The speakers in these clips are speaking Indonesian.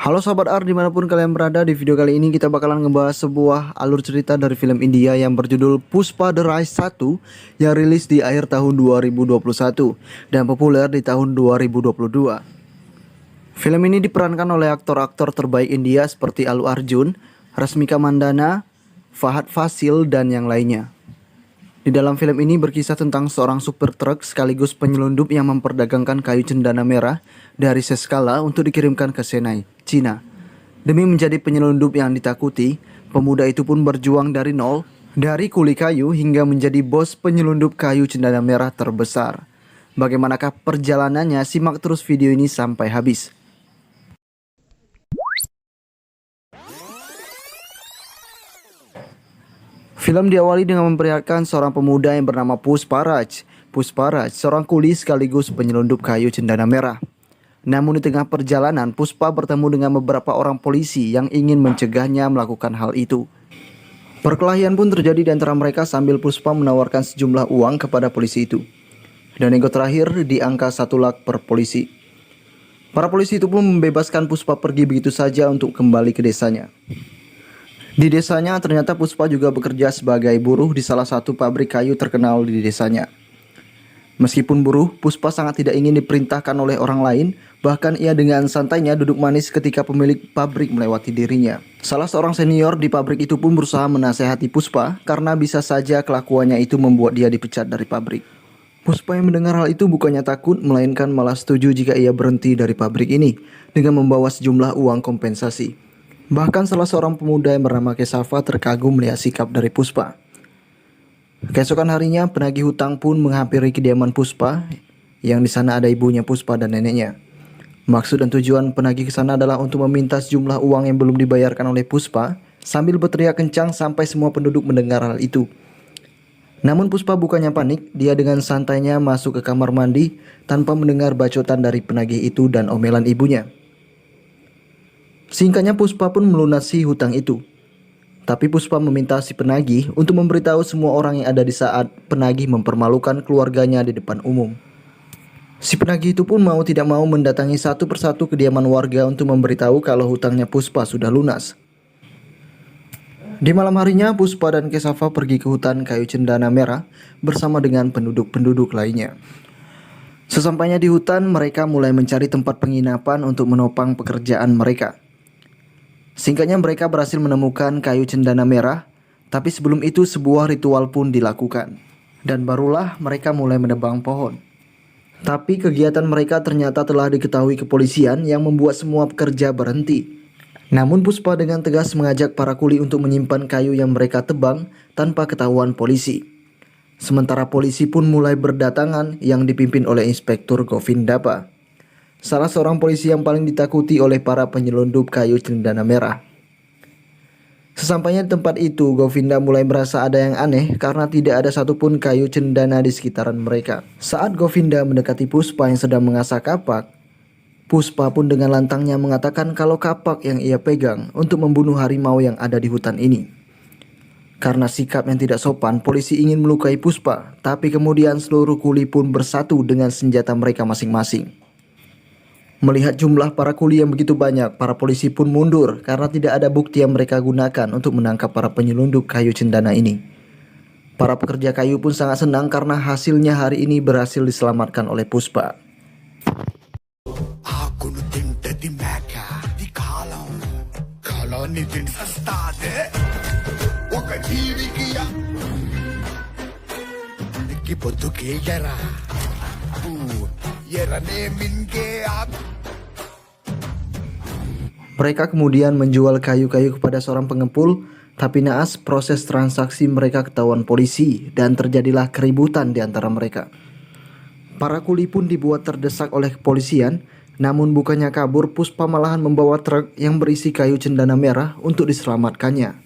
Halo sahabat art dimanapun kalian berada, di video kali ini kita bakalan ngebahas sebuah alur cerita dari film India yang berjudul Pushpa The Rise 1 yang rilis di akhir tahun 2021 dan populer di tahun 2022. Film ini diperankan oleh aktor-aktor terbaik India seperti Allu Arjun, Rashmika Mandanna, Fahad Faasil, dan yang lainnya. Di dalam film ini berkisah tentang seorang supir truk sekaligus penyelundup yang memperdagangkan kayu cendana merah dari Seskala untuk dikirimkan ke Chennai, Cina. Demi menjadi penyelundup yang ditakuti, pemuda itu pun berjuang dari nol, dari kuli kayu hingga menjadi bos penyelundup kayu cendana merah terbesar. Bagaimanakah perjalanannya? Simak terus video ini sampai habis. Film diawali dengan memperlihatkan seorang pemuda yang bernama Pushpa Raj. Pushpa Raj, seorang kuli sekaligus penyelundup kayu cendana merah. Namun di tengah perjalanan, Pushpa bertemu dengan beberapa orang polisi yang ingin mencegahnya melakukan hal itu. Perkelahian pun terjadi di antara mereka sambil Pushpa menawarkan sejumlah uang kepada polisi itu. Dan nego terakhir di angka 1 lakh per polisi. Para polisi itu pun membebaskan Pushpa pergi begitu saja untuk kembali ke desanya. Di desanya ternyata Pushpa juga bekerja sebagai buruh di salah satu pabrik kayu terkenal di desanya. Meskipun buruh, Pushpa sangat tidak ingin diperintahkan oleh orang lain, bahkan ia dengan santainya duduk manis ketika pemilik pabrik melewati dirinya. Salah seorang senior di pabrik itu pun berusaha menasehati Pushpa karena bisa saja kelakuannya itu membuat dia dipecat dari pabrik. Pushpa yang mendengar hal itu bukannya takut, melainkan malah setuju jika ia berhenti dari pabrik ini dengan membawa sejumlah uang kompensasi. Bahkan salah seorang pemuda yang bernama Kesava terkagum melihat sikap dari Pushpa. Keesokan harinya, penagih hutang pun menghampiri kediaman Pushpa, yang di sana ada ibunya Pushpa dan neneknya. Maksud dan tujuan penagih ke sana adalah untuk meminta sejumlah uang yang belum dibayarkan oleh Pushpa, sambil berteriak kencang sampai semua penduduk mendengar hal itu. Namun Pushpa bukannya panik, dia dengan santainya masuk ke kamar mandi tanpa mendengar bacotan dari penagih itu dan omelan ibunya. Singkatnya Pushpa pun melunasi hutang itu. Tapi Pushpa meminta si penagih untuk memberitahu semua orang yang ada di saat penagih mempermalukan keluarganya di depan umum. Si penagih itu pun mau tidak mau mendatangi satu persatu kediaman warga untuk memberitahu kalau hutangnya Pushpa sudah lunas. Di malam harinya Pushpa dan Kesava pergi ke hutan kayu cendana merah bersama dengan penduduk-penduduk lainnya. Sesampainya di hutan, mereka mulai mencari tempat penginapan untuk menopang pekerjaan mereka. Singkatnya mereka berhasil menemukan kayu cendana merah, tapi sebelum itu sebuah ritual pun dilakukan. Dan barulah mereka mulai menebang pohon. Tapi kegiatan mereka ternyata telah diketahui kepolisian yang membuat semua pekerja berhenti. Namun Pushpa dengan tegas mengajak para kuli untuk menyimpan kayu yang mereka tebang tanpa ketahuan polisi. Sementara polisi pun mulai berdatangan yang dipimpin oleh Inspektur Govindapa, salah seorang polisi yang paling ditakuti oleh para penyelundup kayu cendana merah. Sesampainya di tempat itu, Govinda mulai merasa ada yang aneh karena tidak ada satupun kayu cendana di sekitaran mereka. Saat Govinda mendekati Pushpa yang sedang mengasah kapak, Pushpa pun dengan lantangnya mengatakan kalau kapak yang ia pegang untuk membunuh harimau yang ada di hutan ini. Karena sikap yang tidak sopan, polisi ingin melukai Pushpa, tapi kemudian seluruh kuli pun bersatu dengan senjata mereka masing-masing. Melihat jumlah para kuli yang begitu banyak, para polisi pun mundur karena tidak ada bukti yang mereka gunakan untuk menangkap para penyelundup kayu cendana ini. Para pekerja kayu pun sangat senang karena hasilnya hari ini berhasil diselamatkan oleh Pushpa. Mereka kemudian menjual kayu-kayu kepada seorang pengepul, tapi naas proses transaksi mereka ketahuan polisi dan terjadilah keributan di antara mereka. Para kuli pun dibuat terdesak oleh kepolisian, namun bukannya kabur, Pushpa malahan membawa truk yang berisi kayu cendana merah untuk diselamatkannya.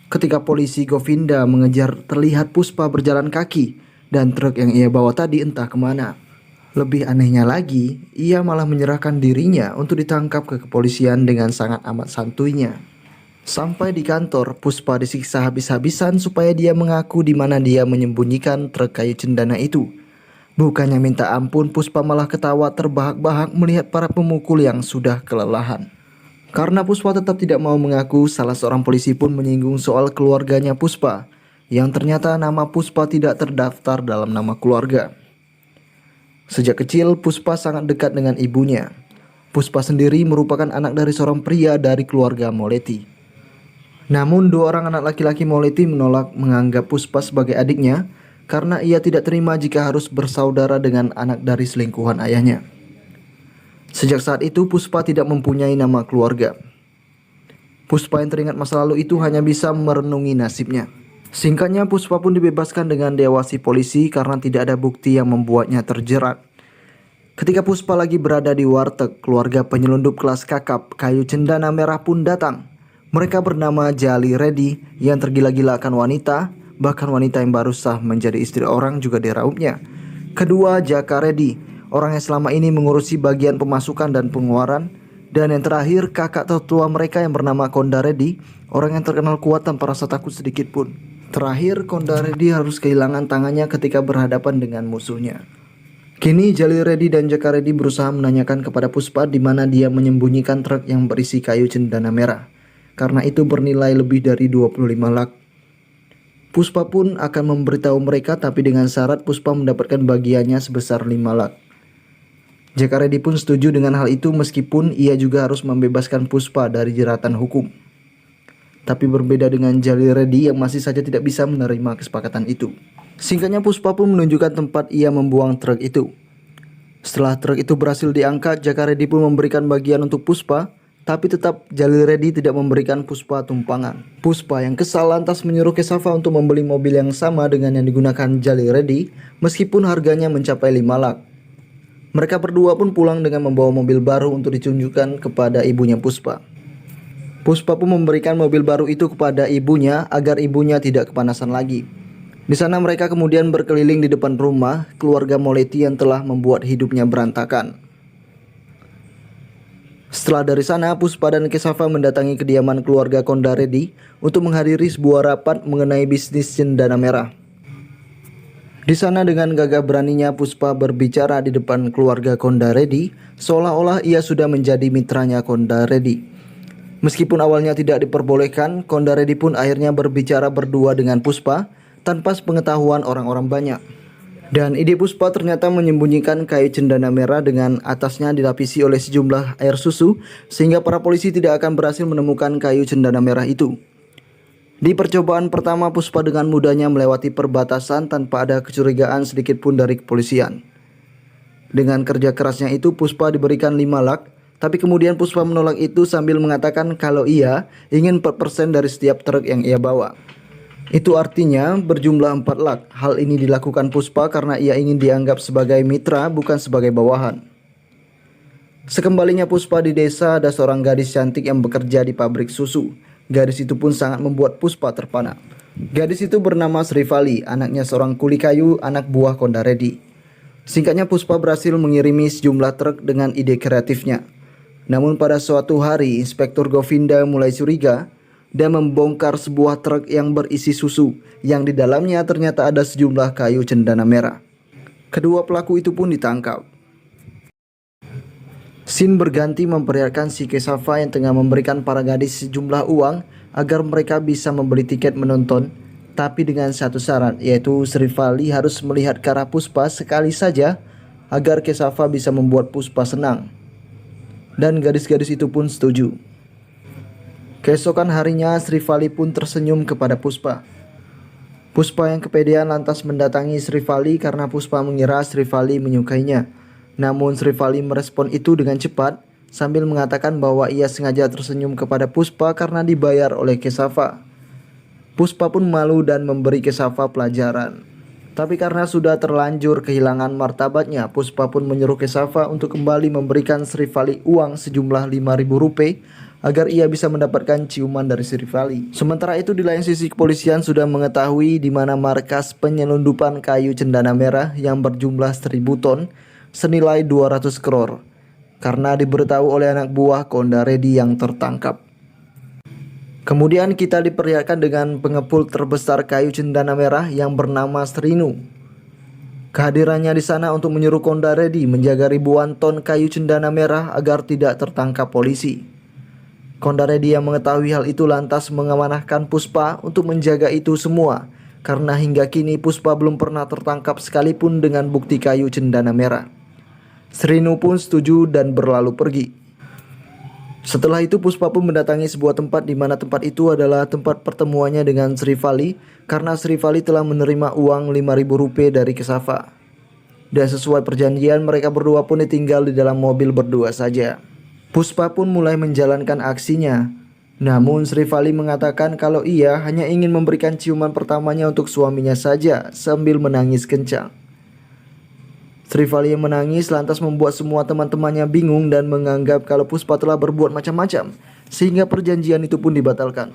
Ketika polisi Govinda mengejar, terlihat Pushpa berjalan kaki dan truk yang ia bawa tadi entah kemana. Lebih anehnya lagi, ia malah menyerahkan dirinya untuk ditangkap ke kepolisian dengan sangat amat santuinya. Sampai di kantor, Pushpa disiksa habis-habisan supaya dia mengaku di mana dia menyembunyikan truk kayu cendana itu. Bukannya minta ampun, Pushpa malah ketawa terbahak-bahak melihat para pemukul yang sudah kelelahan. Karena Puspa tetap tidak mau mengaku, salah seorang polisi pun menyinggung soal keluarganya Puspa, yang ternyata nama Puspa tidak terdaftar dalam nama keluarga. Sejak kecil, Puspa sangat dekat dengan ibunya. Puspa sendiri merupakan anak dari seorang pria dari keluarga Moletti. Namun, dua orang anak laki-laki Moletti menolak menganggap Puspa sebagai adiknya karena ia tidak terima jika harus bersaudara dengan anak dari selingkuhan ayahnya. Sejak saat itu, Puspa tidak mempunyai nama keluarga. Puspa yang teringat masa lalu itu hanya bisa merenungi nasibnya. Singkatnya, Puspa pun dibebaskan dengan diawasi polisi karena tidak ada bukti yang membuatnya terjerat. Ketika Puspa lagi berada di warteg, keluarga penyelundup kelas kakap kayu cendana merah pun datang. Mereka bernama Jali Reddy yang tergila-gila akan wanita, bahkan wanita yang baru sah menjadi istri orang juga diraupnya. Kedua, Jaka Reddy, orang yang selama ini mengurusi bagian pemasukan dan pengeluaran. Dan yang terakhir, kakak tertua mereka yang bernama Konda Reddy, orang yang terkenal kuat tanpa rasa takut sedikit pun. Terakhir, Konda Reddy harus kehilangan tangannya ketika berhadapan dengan musuhnya. Kini Jali Reddy dan Jaka Reddy berusaha menanyakan kepada Puspa di mana dia menyembunyikan truk yang berisi kayu cendana merah. Karena itu bernilai lebih dari 25 lak. Puspa pun akan memberitahu mereka, tapi dengan syarat Puspa mendapatkan bagiannya sebesar 5 lak. Jaka Reddy pun setuju dengan hal itu meskipun ia juga harus membebaskan Puspa dari jeratan hukum. Tapi berbeda dengan Jali Reddy yang masih saja tidak bisa menerima kesepakatan itu. Singkatnya, Puspa pun menunjukkan tempat ia membuang truk itu. Setelah truk itu berhasil diangkat, Jaka Reddy pun memberikan bagian untuk Puspa, tapi tetap Jali Reddy tidak memberikan Puspa tumpangan. Puspa yang kesal lantas menyuruh Kesafa untuk membeli mobil yang sama dengan yang digunakan Jali Reddy meskipun harganya mencapai 5 lak. Mereka berdua pun pulang dengan membawa mobil baru untuk ditunjukkan kepada ibunya Puspa. Puspa pun memberikan mobil baru itu kepada ibunya agar ibunya tidak kepanasan lagi. Di sana mereka kemudian berkeliling di depan rumah keluarga Moletti yang telah membuat hidupnya berantakan. Setelah dari sana, Puspa dan Kesafa mendatangi kediaman keluarga Konda Reddy untuk menghadiri sebuah rapat mengenai bisnis cendana merah. Di sana dengan gagah beraninya Puspa berbicara di depan keluarga Konda Reddy seolah-olah ia sudah menjadi mitranya Konda Reddy. Meskipun awalnya tidak diperbolehkan, Konda Reddy pun akhirnya berbicara berdua dengan Puspa tanpa sepengetahuan orang-orang banyak. Dan ide Puspa ternyata menyembunyikan kayu cendana merah dengan atasnya dilapisi oleh sejumlah air susu sehingga para polisi tidak akan berhasil menemukan kayu cendana merah itu. Di percobaan pertama, Puspa dengan mudahnya melewati perbatasan tanpa ada kecurigaan sedikit pun dari kepolisian. Dengan kerja kerasnya itu, Puspa diberikan 5 lak, tapi kemudian Puspa menolak itu sambil mengatakan kalau ia ingin 4% dari setiap truk yang ia bawa. Itu artinya berjumlah 4 lak. Hal ini dilakukan Puspa karena ia ingin dianggap sebagai mitra bukan sebagai bawahan. Sekembalinya Puspa di desa, ada seorang gadis cantik yang bekerja di pabrik susu. Gadis itu pun sangat membuat Puspa terpana. Gadis itu bernama Srivali, anaknya seorang kuli kayu, anak buah Konda Reddy. Singkatnya, Puspa berhasil mengirimi sejumlah truk dengan ide kreatifnya. Namun pada suatu hari, Inspektur Govinda mulai curiga dan membongkar sebuah truk yang berisi susu yang di dalamnya ternyata ada sejumlah kayu cendana merah. Kedua pelaku itu pun ditangkap. Scene berganti memperlihatkan si Kesafa yang tengah memberikan para gadis sejumlah uang agar mereka bisa membeli tiket menonton, tapi dengan satu syarat, yaitu Srivali harus melihat ke arah Puspa sekali saja agar Kesafa bisa membuat Puspa senang. Dan gadis-gadis itu pun setuju. Keesokan harinya, Srivali pun tersenyum kepada Puspa. Puspa yang kepedean lantas mendatangi Srivali karena Puspa mengira Srivali menyukainya. Namun Srivali merespon itu dengan cepat sambil mengatakan bahwa ia sengaja tersenyum kepada Puspa karena dibayar oleh Kesafa. Puspa pun malu dan memberi Kesafa pelajaran. Tapi karena sudah terlanjur kehilangan martabatnya, Puspa pun menyuruh Kesafa untuk kembali memberikan Srivali uang sejumlah 5.000 rupiah agar ia bisa mendapatkan ciuman dari Srivali. Sementara itu di lain sisi kepolisian sudah mengetahui di mana markas penyelundupan kayu cendana merah yang berjumlah 1.000 ton senilai 200 crore karena diberitahu oleh anak buah Konda Reddy yang tertangkap. Kemudian kita diperlihatkan dengan pengepul terbesar kayu cendana merah yang bernama Srinu. Kehadirannya di sana untuk menyuruh Konda Reddy menjaga ribuan ton kayu cendana merah agar tidak tertangkap polisi. Kondaredi yang mengetahui hal itu lantas mengamanahkan Puspa untuk menjaga itu semua, karena hingga kini Puspa belum pernah tertangkap sekalipun dengan bukti kayu cendana merah. Srinu pun setuju dan berlalu pergi. Setelah itu Puspa pun mendatangi sebuah tempat di mana tempat itu adalah tempat pertemuannya dengan Sri Vali, karena Sri Vali telah menerima uang 5.000 rupiah dari Kesava. Dan sesuai perjanjian mereka berdua pun ditinggal di dalam mobil berdua saja. Puspa pun mulai menjalankan aksinya. Namun Sri Vali mengatakan kalau ia hanya ingin memberikan ciuman pertamanya untuk suaminya saja sambil menangis kencang. Sri Vali yang menangis lantas membuat semua teman-temannya bingung dan menganggap kalau Puspa telah berbuat macam-macam, sehingga perjanjian itu pun dibatalkan.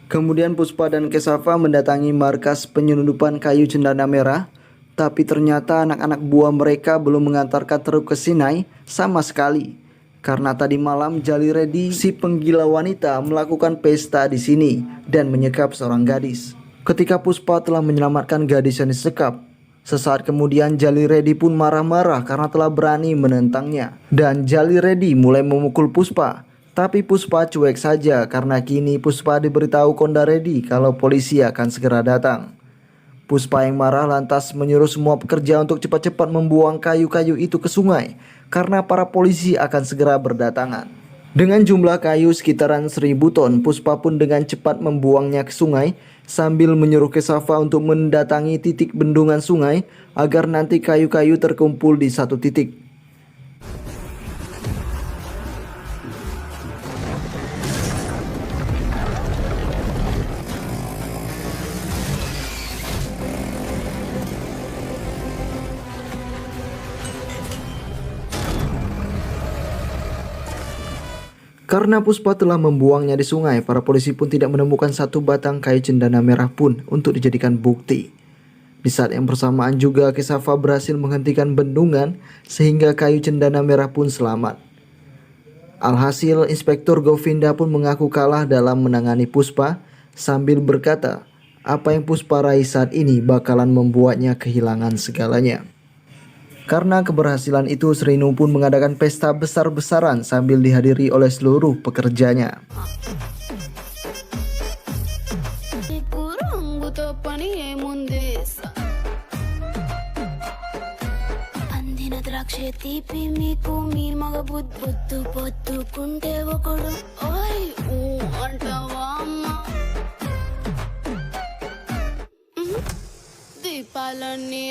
Kemudian Puspa dan Kesava mendatangi markas penyelundupan kayu cendana merah, tapi ternyata anak-anak buah mereka belum mengantarkan truk ke Sinai sama sekali. Karena tadi malam Jaliredi, si penggila wanita, melakukan pesta di sini dan menyekap seorang gadis. Ketika Puspa telah menyelamatkan gadis yang disekap, sesaat kemudian Jaliredi pun marah-marah karena telah berani menentangnya. Dan Jaliredi mulai memukul Puspa, tapi Puspa cuek saja karena kini Puspa diberitahu Kondaredi kalau polisi akan segera datang. Puspa yang marah lantas menyuruh semua pekerja untuk cepat-cepat membuang kayu-kayu itu ke sungai, karena para polisi akan segera berdatangan. Dengan jumlah kayu sekitaran 1.000 ton, Puspa pun dengan cepat membuangnya ke sungai sambil menyuruh Kesava untuk mendatangi titik bendungan sungai agar nanti kayu-kayu terkumpul di satu titik. Karena Puspa telah membuangnya di sungai, para polisi pun tidak menemukan satu batang kayu cendana merah pun untuk dijadikan bukti. Di saat yang bersamaan juga Kesava berhasil menghentikan bendungan sehingga kayu cendana merah pun selamat. Alhasil Inspektur Govinda pun mengaku kalah dalam menangani Puspa sambil berkata apa yang Puspa raih saat ini bakalan membuatnya kehilangan segalanya. Karena keberhasilan itu, Srinu pun mengadakan pesta besar-besaran sambil dihadiri oleh seluruh pekerjanya. దీపాలన్నీ